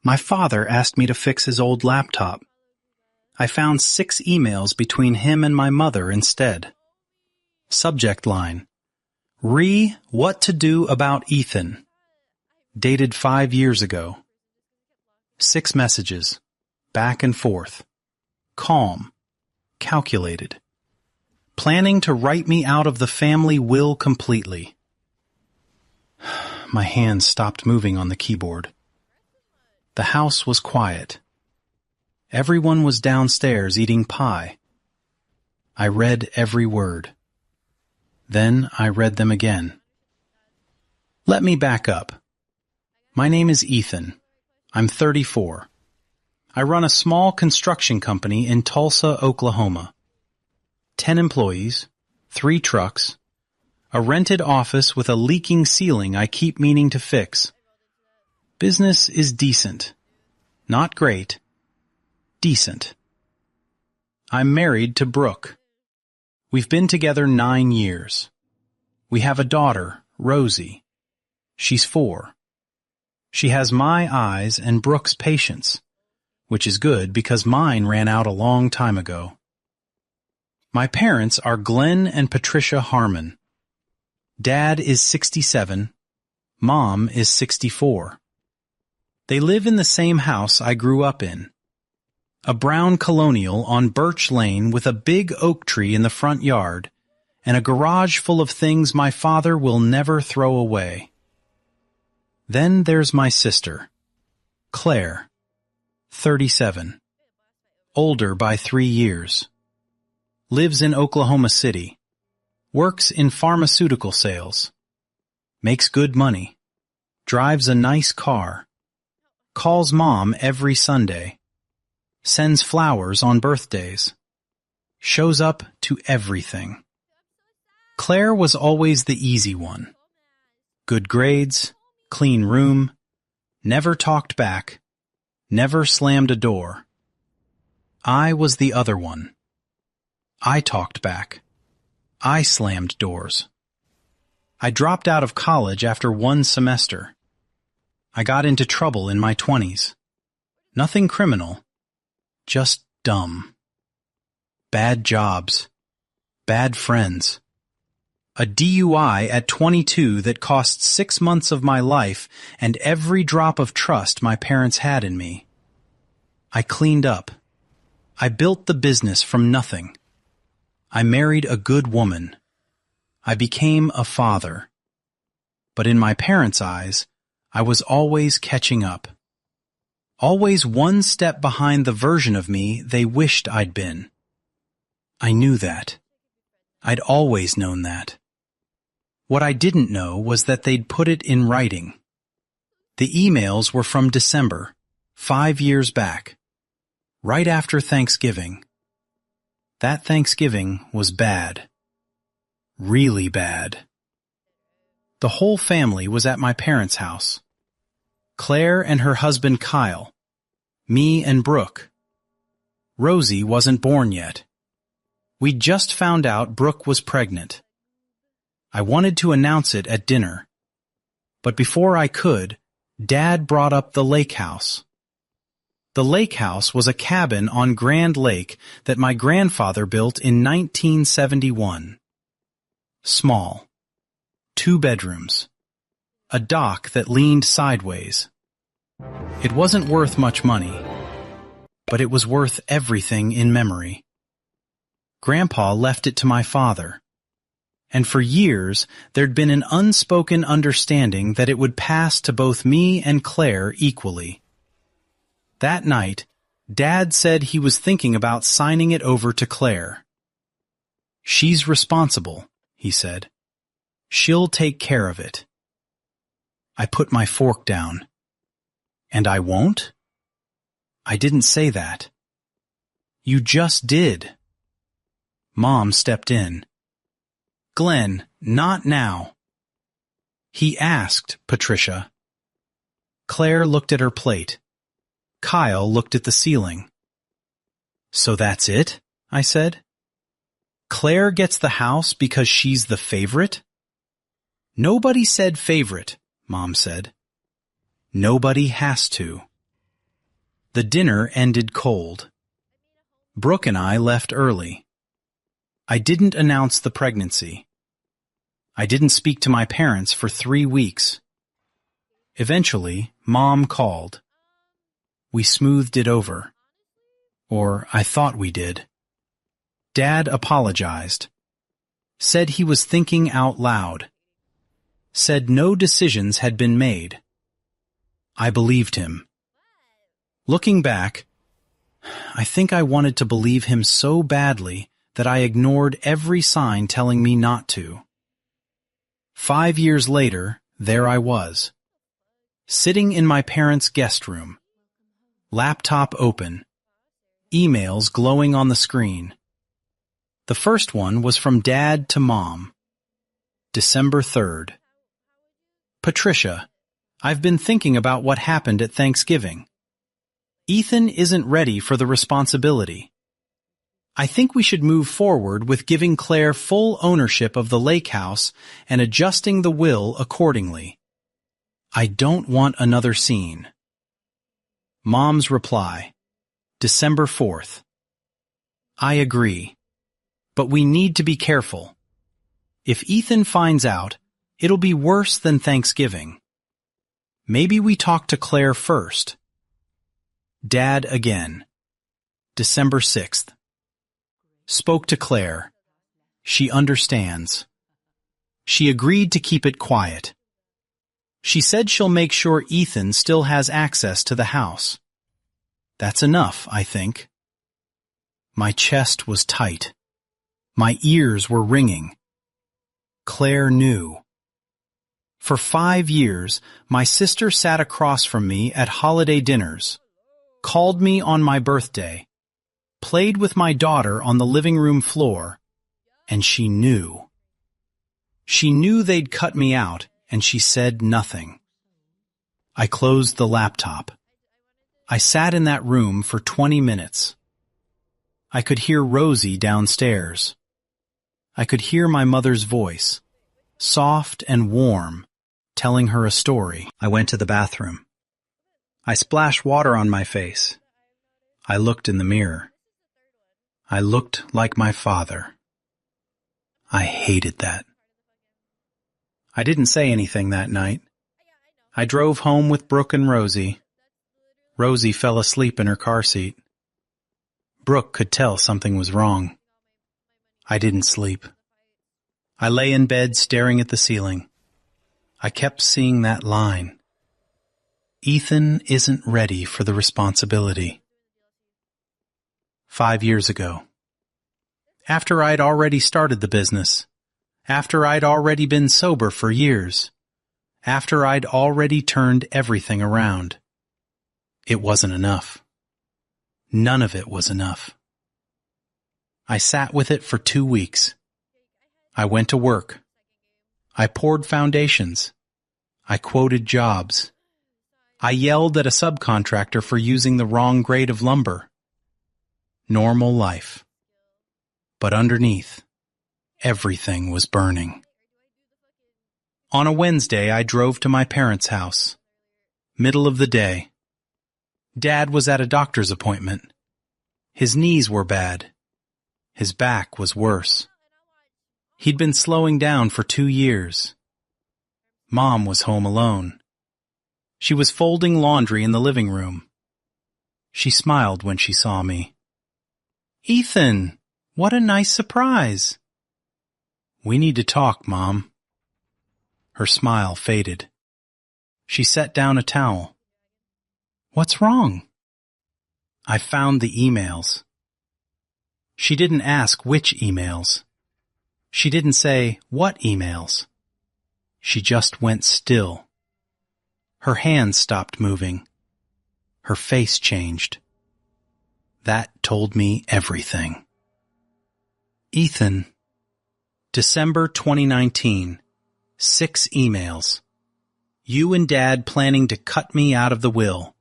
My father asked me to fix his old laptop. I found 6 emails between him and my mother instead. Subject line: What to do about Ethan. Dated 5 years ago. 6 messages. Back and forth. Calm. Calculated. Planning to write me out of the family will completely. My hands stopped moving on the keyboard. The house was quiet. Everyone was downstairs eating pie. I read every word. Then I read them again. Let me back up. My name is Ethan. I'm 34. I run a small construction company in Tulsa, Oklahoma. 10 employees, 3 trucks, a rented office with a leaking ceiling I keep meaning to fix. Business is decent. Not great. Decent. I'm married to Brooke. We've been together 9 years. We have a daughter, Rosie. She's 4. She has my eyes and Brooke's patience, which is good because mine ran out a long time ago. My parents are Glenn and Patricia Harmon. Dad is 67. Mom is 64. They live in the same house I grew up in. A brown colonial on Birch Lane with a big oak tree in the front yard and a garage full of things my father will never throw away. Then there's my sister, Claire, 37. Older by 3 years. Lives in Oklahoma City. Works in pharmaceutical sales. Makes good money. Drives a nice car. Calls Mom every Sunday. Sends flowers on birthdays. Shows up to everything. Claire was always the easy one. Good grades, clean room, never talked back, never slammed a door. I was the other one. I talked back. I slammed doors. I dropped out of college after 1 semester. I got into trouble in my 20s. Nothing criminal, just dumb. Bad jobs. Bad friends. A DUI at 22 that cost 6 months of my life and every drop of trust my parents had in me. I cleaned up. I built the business from nothing. I married a good woman. I became a father. But in my parents' eyes, I was always catching up. Always 1 step behind the version of me they wished I'd been. I knew that. I'd always known that. What I didn't know was that they'd put it in writing. The emails were from December, 5 years back, right after Thanksgiving. That Thanksgiving was bad. Really bad. The whole family was at my parents' house. Claire and her husband Kyle. Me and Brooke. Rosie wasn't born yet. We'd just found out Brooke was pregnant. I wanted to announce it at dinner. But before I could, Dad brought up the lake house. The lake house was a cabin on Grand Lake that my grandfather built in 1971. Small. 2 bedrooms. A dock that leaned sideways. It wasn't worth much money, but it was worth everything in memory. Grandpa left it to my father, and for years there'd been an unspoken understanding that it would pass to both me and Claire equally. That night, Dad said he was thinking about signing it over to Claire. She's responsible, he said. She'll take care of it. I put my fork down. And I won't? I didn't say that. You just did. Mom stepped in. Glenn, not now. He asked, Patricia. Claire looked at her plate. Kyle looked at the ceiling. So that's it? I said. Claire gets the house because she's the favorite? Nobody said favorite, Mom said. Nobody has to. The dinner ended cold. Brooke and I left early. I didn't announce the pregnancy. I didn't speak to my parents for 3 weeks. Eventually, Mom called. We smoothed it over. Or I thought we did. Dad apologized. Said he was thinking out loud. Said no decisions had been made. I believed him. Looking back, I think I wanted to believe him so badly that I ignored every sign telling me not to. 5 years later, there I was, sitting in my parents' guest room, laptop open, emails glowing on the screen. The first one was from Dad to Mom. December 3rd. Patricia, I've been thinking about what happened at Thanksgiving. Ethan isn't ready for the responsibility. I think we should move forward with giving Claire full ownership of the lake house and adjusting the will accordingly. I don't want another scene. Mom's reply. December 4th. I agree. But we need to be careful. If Ethan finds out, it'll be worse than Thanksgiving. Maybe we talk to Claire first. Dad again. December 6th. Spoke to Claire. She understands. She agreed to keep it quiet. She said she'll make sure Ethan still has access to the house. That's enough, I think. My chest was tight. My ears were ringing. Claire knew. For 5 years, my sister sat across from me at holiday dinners, called me on my birthday, played with my daughter on the living room floor, and she knew. She knew they'd cut me out, and she said nothing. I closed the laptop. I sat in that room for 20 minutes. I could hear Rosie downstairs. I could hear my mother's voice, soft and warm, telling her a story. I went to the bathroom. I splashed water on my face. I looked in the mirror. I looked like my father. I hated that. I didn't say anything that night. I drove home with Brooke and Rosie. Rosie fell asleep in her car seat. Brooke could tell something was wrong. I didn't sleep. I lay in bed staring at the ceiling. I kept seeing that line. Ethan isn't ready for the responsibility. 5 years ago. After I'd already started the business. After I'd already been sober for years. After I'd already turned everything around. It wasn't enough. None of it was enough. I sat with it for 2 weeks. I went to work. I poured foundations. I quoted jobs. I yelled at a subcontractor for using the wrong grade of lumber. Normal life. But underneath, everything was burning. On a Wednesday, I drove to my parents' house. Middle of the day. Dad was at a doctor's appointment. His knees were bad. His back was worse. He'd been slowing down for 2 years. Mom was home alone. She was folding laundry in the living room. She smiled when she saw me. "Ethan, what a nice surprise." "We need to talk, Mom." Her smile faded. She set down a towel. "What's wrong?" I found the emails. She didn't ask which emails. She didn't say what emails. She just went still. Her hands stopped moving. Her face changed. That told me everything. Ethan. December 2019. 6 emails. You and Dad planning to cut me out of the will.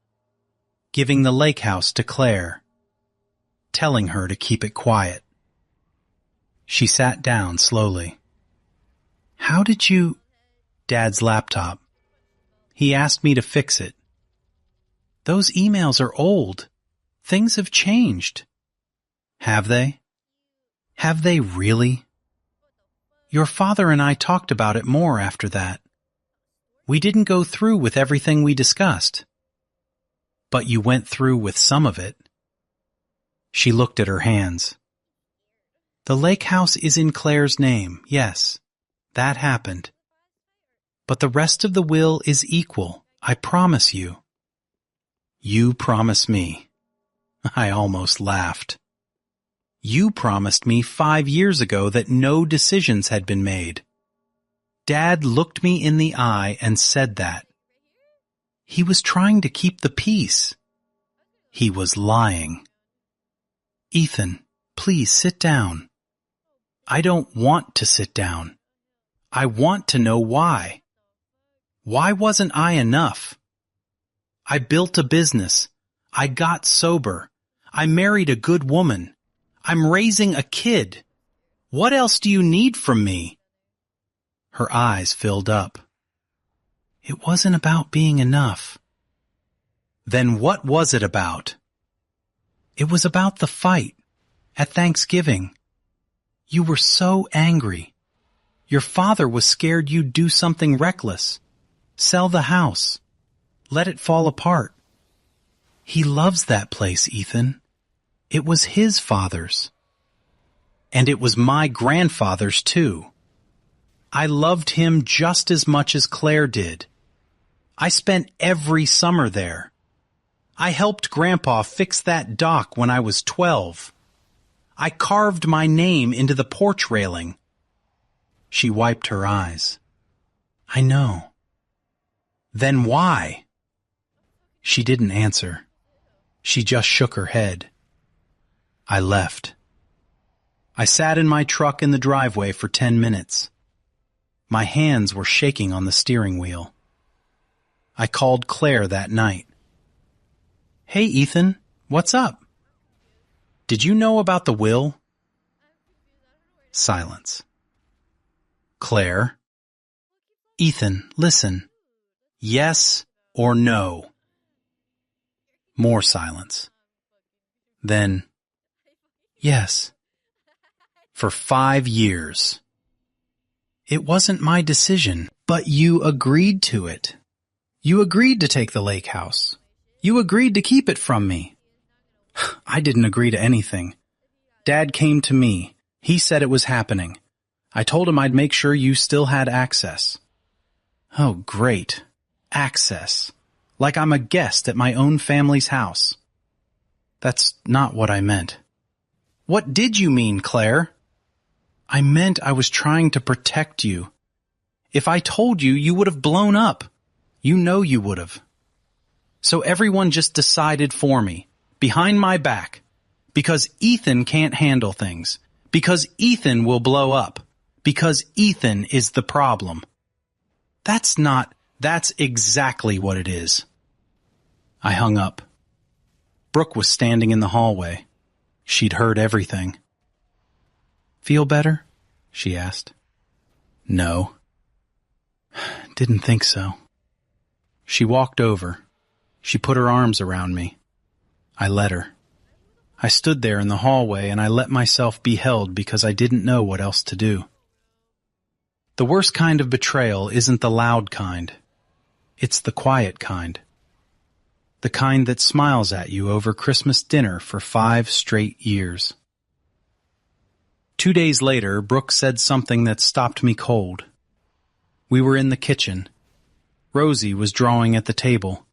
Giving the lake house to Claire. Telling her to keep it quiet. She sat down slowly. "How did you—" Dad's laptop. He asked me to fix it. Those emails are old. Things have changed. Have they? Have they really? Your father and I talked about it more after that. We didn't go through with everything we discussed. But you went through with some of it. She looked at her hands. The lake house is in Claire's name, yes. That happened. But the rest of the will is equal, I promise you. You promise me. I almost laughed. You promised me 5 years ago that no decisions had been made. Dad looked me in the eye and said that. He was trying to keep the peace. He was lying. Ethan, please sit down. I don't want to sit down. I want to know why. Why wasn't I enough? I built a business. I got sober. I married a good woman. I'm raising a kid. What else do you need from me? Her eyes filled up. It wasn't about being enough. Then what was it about? It was about the fight at Thanksgiving. You were so angry. Your father was scared you'd do something reckless. Sell the house. Let it fall apart. He loves that place, Ethan. It was his father's. And it was my grandfather's, too. I loved him just as much as Claire did. I spent every summer there. I helped Grandpa fix that dock when I was 12. I carved my name into the porch railing. She wiped her eyes. I know. Then why? She didn't answer. She just shook her head. I left. I sat in my truck in the driveway for 10 minutes. My hands were shaking on the steering wheel. I called Claire that night. Hey, Ethan, what's up? Did you know about the will? Silence. Claire. Ethan, listen. Yes or no? More silence. Then, yes. For 5 years. It wasn't my decision, but you agreed to it. You agreed to take the lake house. You agreed to keep it from me. I didn't agree to anything. Dad came to me. He said it was happening. I told him I'd make sure you still had access. Oh, great. Access. Like I'm a guest at my own family's house. That's not what I meant. What did you mean, Claire? I meant I was trying to protect you. If I told you, you would have blown up. You know you would have. So everyone just decided for me, behind my back, because Ethan can't handle things, because Ethan will blow up, because Ethan is the problem. That's exactly what it is. I hung up. Brooke was standing in the hallway. She'd heard everything. Feel better? She asked. No. Didn't think so. She walked over. She put her arms around me. I let her. I stood there in the hallway and I let myself be held because I didn't know what else to do. The worst kind of betrayal isn't the loud kind. It's the quiet kind. The kind that smiles at you over Christmas dinner for 5 straight years. 2 days later, Brooke said something that stopped me cold. We were in the kitchen. Rosie was drawing at the table.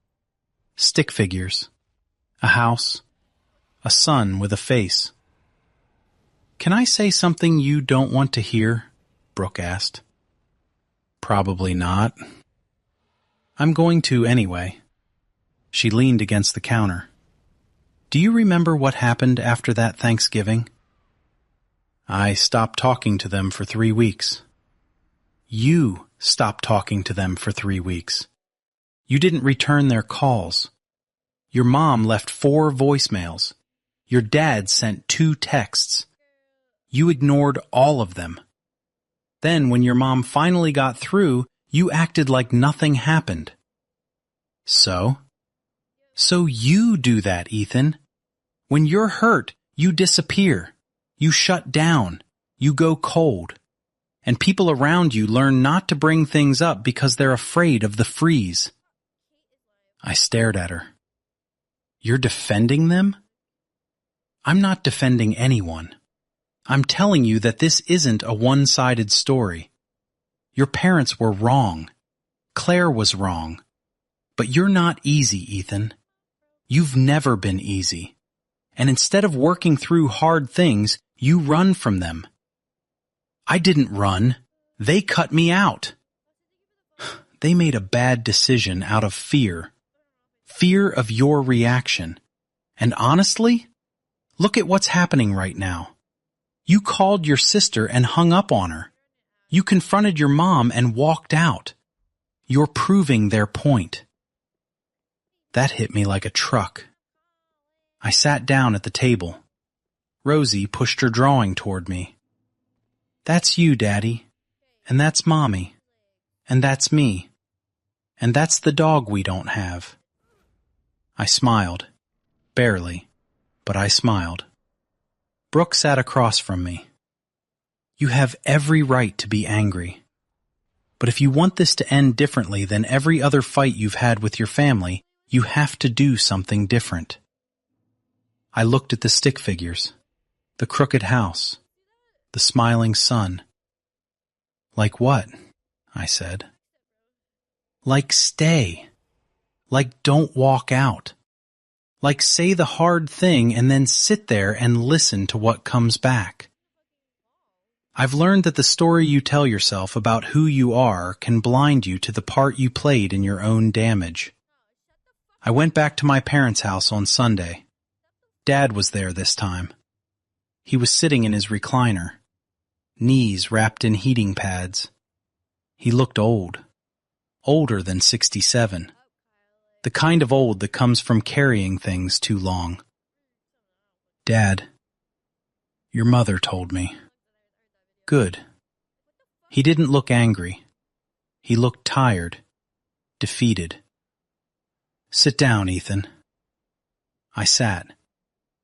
Stick figures. A house. A sun with a face. Can I say something you don't want to hear? Brooke asked. Probably not. I'm going to anyway. She leaned against the counter. Do you remember what happened after that Thanksgiving? I stopped talking to them for 3 weeks. You stopped talking to them for 3 weeks. You didn't return their calls. Your mom left 4 voicemails. Your dad sent 2 texts. You ignored all of them. Then, when your mom finally got through, you acted like nothing happened. So So you do that, Ethan. When you're hurt, you disappear. You shut down. You go cold. And people around you learn not to bring things up because they're afraid of the freeze. I stared at her. You're defending them? I'm not defending anyone. I'm telling you that this isn't a one-sided story. Your parents were wrong. Claire was wrong. But you're not easy, Ethan. You've never been easy. And instead of working through hard things, you run from them. I didn't run. They cut me out. They made a bad decision out of fear. Fear of your reaction. And honestly, look at what's happening right now. You called your sister and hung up on her. You confronted your mom and walked out. You're proving their point. That hit me like a truck. I sat down at the table. Rosie pushed her drawing toward me. That's you, Daddy. And that's Mommy. And that's me. And that's the dog we don't have. I smiled. Barely, but I smiled. Brooke sat across from me. You have every right to be angry. But if you want this to end differently than every other fight you've had with your family, you have to do something different. I looked at the stick figures, the crooked house, the smiling sun. Like what? I said. Like stay. Like don't walk out. Like say the hard thing and then sit there and listen to what comes back. I've learned that the story you tell yourself about who you are can blind you to the part you played in your own damage. I went back to my parents' house on Sunday. Dad was there this time. He was sitting in his recliner, knees wrapped in heating pads. He looked old, older than 67. The kind of old that comes from carrying things too long. Dad, your mother told me. Good. He didn't look angry. He looked tired, defeated. Sit down, Ethan. I sat,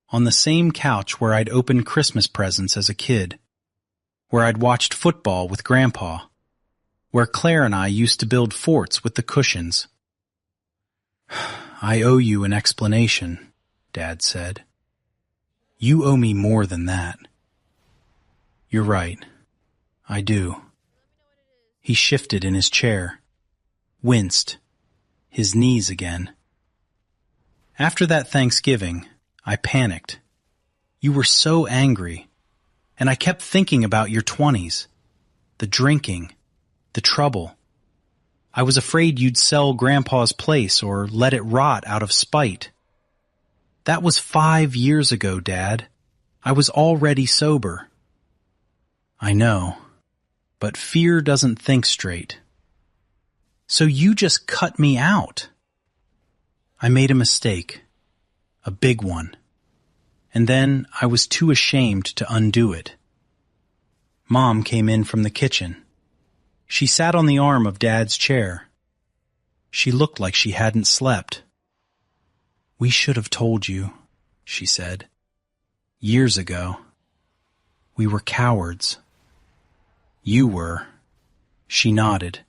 on the same couch where I'd opened Christmas presents as a kid, where I'd watched football with Grandpa, where Claire and I used to build forts with the cushions. I owe you an explanation, Dad said. You owe me more than that. You're right. I do. He shifted in his chair, winced, his knees again. After that Thanksgiving, I panicked. You were so angry, and I kept thinking about your 20s, the drinking, the trouble. I was afraid you'd sell Grandpa's place or let it rot out of spite. That was 5 years ago, Dad. I was already sober. I know, but fear doesn't think straight. So you just cut me out. I made a mistake, a big one, and then I was too ashamed to undo it. Mom came in from the kitchen. She sat on the arm of Dad's chair. She looked like she hadn't slept. We should have told you, she said. Years ago. We were cowards. You were. She nodded.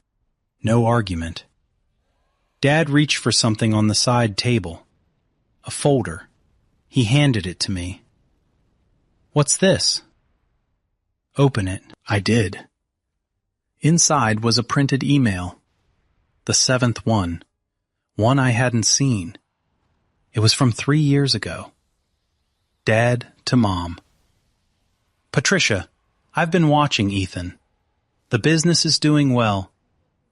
No argument. Dad reached for something on the side table. A folder. He handed it to me. What's this? Open it. I did. Inside was a printed email. The 7th one I hadn't seen. It was from 3 years ago. Dad to Mom. Patricia, I've been watching Ethan. The business is doing well.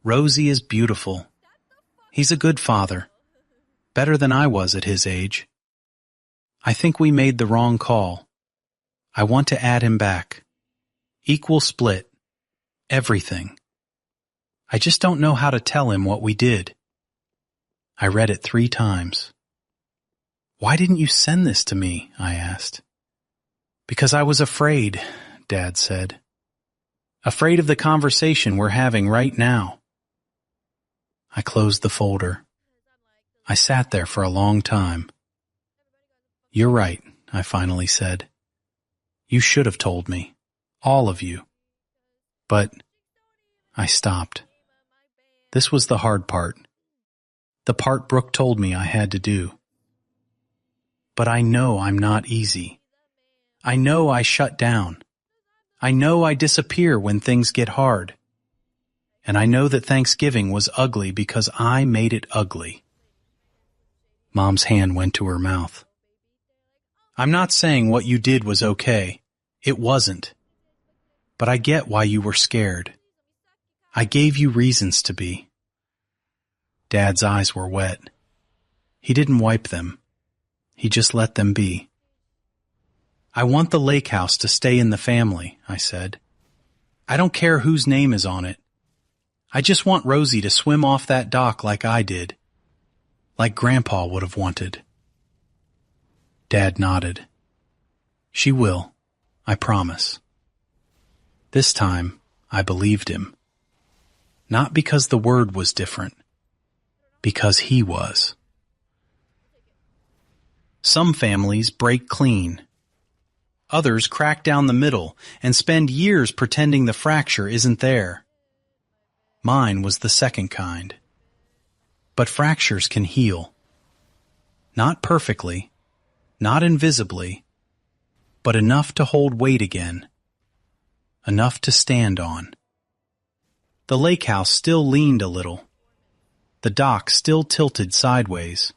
Rosie is beautiful. He's a good father. Better than I was at his age. I think we made the wrong call. I want to add him back. Equal split. Everything. I just don't know how to tell him what we did. I read it 3 times. Why didn't you send this to me? I asked. Because I was afraid, Dad said. Afraid of the conversation we're having right now. I closed the folder. I sat there for a long time. "You're right," I finally said. "You should have told me. All of you. But—" I stopped. This was the hard part. The part Brooke told me I had to do. But I know I'm not easy. I know I shut down. I know I disappear when things get hard. And I know that Thanksgiving was ugly because I made it ugly. Mom's hand went to her mouth. "I'm not saying what you did was okay. It wasn't. But I get why you were scared. I gave you reasons to be." Dad's eyes were wet. He didn't wipe them. He just let them be. "I want the lake house to stay in the family," I said. "I don't care whose name is on it. I just want Rosie to swim off that dock like I did. Like Grandpa would have wanted." Dad nodded. "She will, I promise." This time, I believed him. Not because the word was different, because he was. Some families break clean. Others crack down the middle and spend years pretending the fracture isn't there. Mine was the second kind. But fractures can heal. Not perfectly, not invisibly, but enough to hold weight again. Enough to stand on. The lake house still leaned a little. The dock still tilted sideways.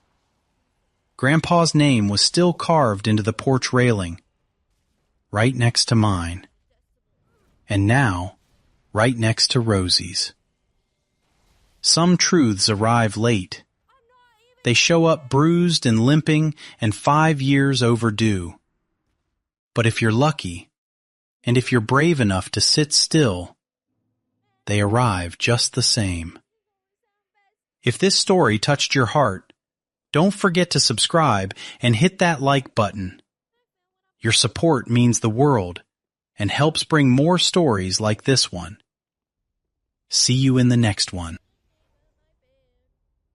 Grandpa's name was still carved into the porch railing, right next to mine. And now, right next to Rosie's. Some truths arrive late. They show up bruised and limping and 5 years overdue. But if you're lucky, and if you're brave enough to sit still, they arrive just the same. If this story touched your heart, don't forget to subscribe and hit that like button. Your support means the world and helps bring more stories like this one. See you in the next one.